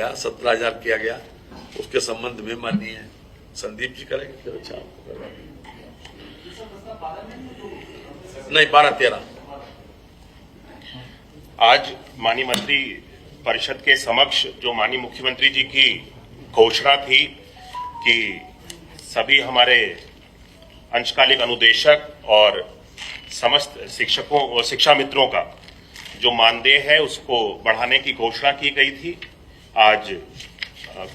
क्या 17,000 किया गया, उसके संबंध में माननीय संदीप जी करेंगे। अच्छा नहीं 12-13 आज माननीय मंत्री परिषद के समक्ष जो माननीय मुख्यमंत्री जी की घोषणा थी कि सभी हमारे अंशकालिक अनुदेशक और समस्त शिक्षकों और शिक्षा मित्रों का जो मानदेय है उसको बढ़ाने की घोषणा की गई थी। आज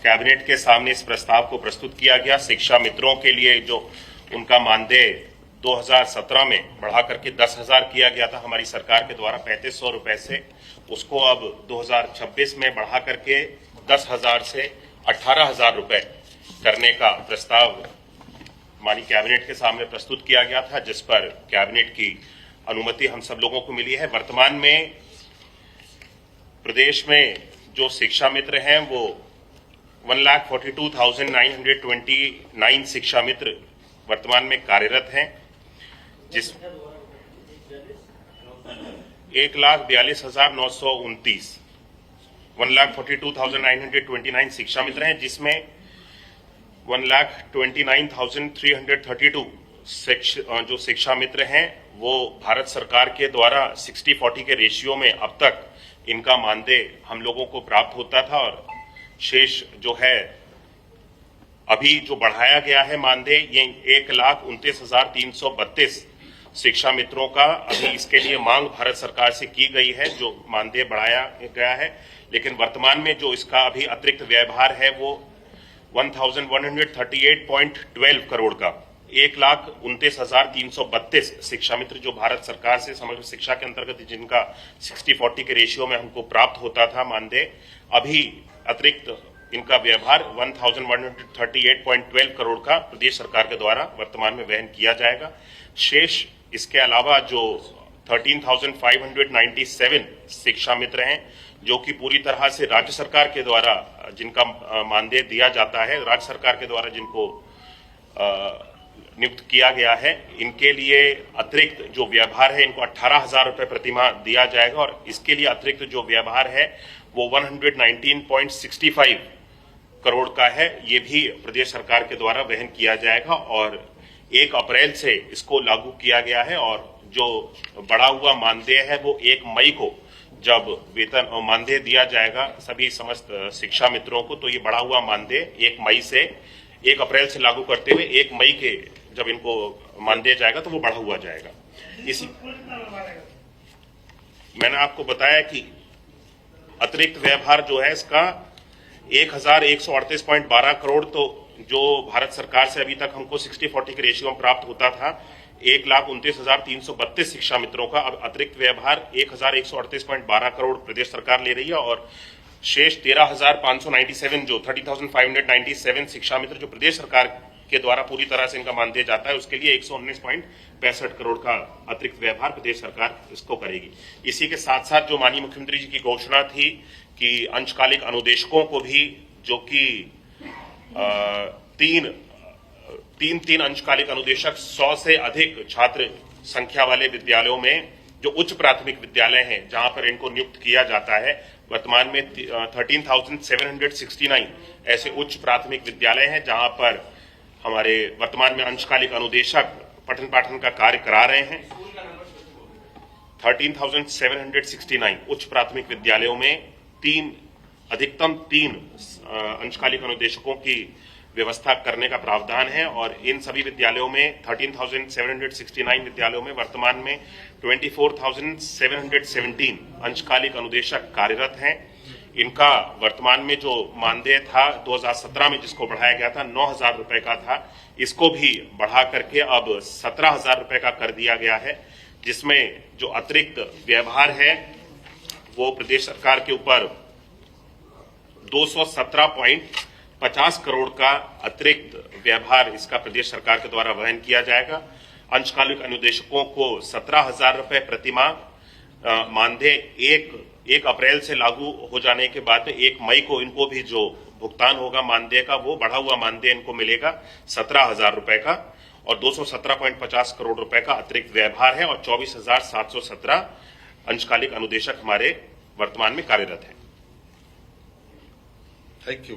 कैबिनेट के सामने इस प्रस्ताव को प्रस्तुत किया गया। शिक्षा मित्रों के लिए जो उनका मानदेय 2017 में बढ़ा करके 10,000 किया गया था हमारी सरकार के द्वारा 3500 रुपए से, उसको अब 2026 में बढ़ा करके 10,000 से 18,000 रुपए करने का प्रस्ताव माननीय कैबिनेट के सामने प्रस्तुत किया गया था, जिस पर कैबिनेट की अनुमति हम सब लोगों को मिली है। वर्तमान में प्रदेश में जो शिक्षा मित्र हैं वो 1,42,929 शिक्षा मित्र वर्तमान में कार्यरत हैं, जिस 1,42,929 1,42,929 शिक्षा मित्र हैं, जिसमें 1,29,332 जो शिक्षा मित्र हैं वो भारत सरकार के द्वारा 60-40 के रेशियो में अब तक इनका मानदेय हम लोगों को प्राप्त होता था, और शेष जो है अभी जो बढ़ाया गया है मानदेय ये 1,29,332 शिक्षा मित्रों का अभी इसके लिए मांग भारत सरकार से की गई है, जो मानदेय बढ़ाया गया है। लेकिन वर्तमान में जो इसका अभी अतिरिक्त व्यवहार है वो 1,138.12 करोड़ का 1,29,332 शिक्षा मित्र जो भारत सरकार से समग्र शिक्षा के अंतर्गत जिनका 60-40 के रेशियो में हमको प्राप्त होता था मानदेय, अभी अतिरिक्त इनका व्यवहार 1,138.12 करोड़ का प्रदेश सरकार के द्वारा वर्तमान में वहन किया जाएगा। शेष इसके अलावा जो 13,597 शिक्षा मित्र हैं जो कि पूरी तरह से राज्य सरकार के द्वारा जिनका मानदेय दिया जाता है, राज्य सरकार के द्वारा जिनको नियुक्त किया गया है, इनके लिए अतिरिक्त जो व्यवहार है इनको 18,000 रुपए प्रतिमाह दिया जाएगा, और इसके लिए अतिरिक्त जो व्यवहार है वो 119.65 करोड़ का है। ये भी प्रदेश सरकार के द्वारा वहन किया जाएगा और 1 अप्रैल से इसको लागू किया गया है। और जो बढ़ा हुआ मानदेय है वो 1 मई को जब वेतन और मानदेय दिया जाएगा सभी समस्त शिक्षा मित्रों को, तो ये बढ़ा हुआ मानदेय 1 मई से 1 अप्रैल से लागू करते हुए 1 मई के जब इनको मानदेय जाएगा तो वो बढ़ा हुआ जाएगा। इसी मैंने आपको बताया कि अतिरिक्त व्यवहार जो है इसका 1,138.12 करोड़, तो जो भारत सरकार से अभी तक हमको 60-40 के रेशियो में प्राप्त होता था 1,29,332 शिक्षा मित्रों का, अब अतिरिक्त व्यवहार 1,138.12 करोड़ प्रदेश सरकार ले रही है, और शेष 13,597 जो 30,597 शिक्षा मित्र जो प्रदेश सरकार के द्वारा पूरी तरह से इनका मानदेय जाता है उसके लिए 119.65 करोड़ का अतिरिक्त व्यवहार प्रदेश सरकार इसको करेगी। इसी के साथ साथ जो माननीय मुख्यमंत्री जी की घोषणा थी कि अंशकालिक अनुदेशकों को भी जो कि तीन अंशकालिक अनुदेशक 100 से अधिक छात्र संख्या वाले विद्यालयों में जो उच्च प्राथमिक विद्यालय हैं जहां पर इनको नियुक्त किया जाता है, वर्तमान में 13,769 ऐसे उच्च प्राथमिक विद्यालय हैं जहां पर हमारे वर्तमान में अंशकालिक अनुदेशक पठन पाठन का कार्य करा रहे हैं। 13,769 उच्च प्राथमिक विद्यालयों में अधिकतम तीन अंशकालिक अनुदेशकों की व्यवस्था करने का प्रावधान है, और इन सभी विद्यालयों में 13,769 विद्यालयों में वर्तमान में 24,717 अंशकालिक अनुदेशक कार्यरत हैं। इनका वर्तमान में जो मानदेय था 2017 में जिसको बढ़ाया गया था 9,000 रुपए का था, इसको भी बढ़ा करके अब 17,000 रुपए का कर दिया गया है, जिसमें जो अतिरिक्त व्यवहार है वो प्रदेश सरकार के ऊपर 217.50 करोड़ का अतिरिक्त व्यवहार इसका प्रदेश सरकार के द्वारा वहन किया जाएगा। अंशकालिक अनुदेशकों को 17,000 रुपए प्रतिमाह मानदेय 1 अप्रैल से लागू हो जाने के बाद में 1 मई को इनको भी जो भुगतान होगा मानदेय का वो बढ़ा हुआ मानदेय इनको मिलेगा 17,000 रुपए का, और 217.50 करोड़ रुपए का अतिरिक्त व्यवहार है, और 24,717 अंशकालिक अनुदेशक हमारे वर्तमान में कार्यरत हैं। Thank you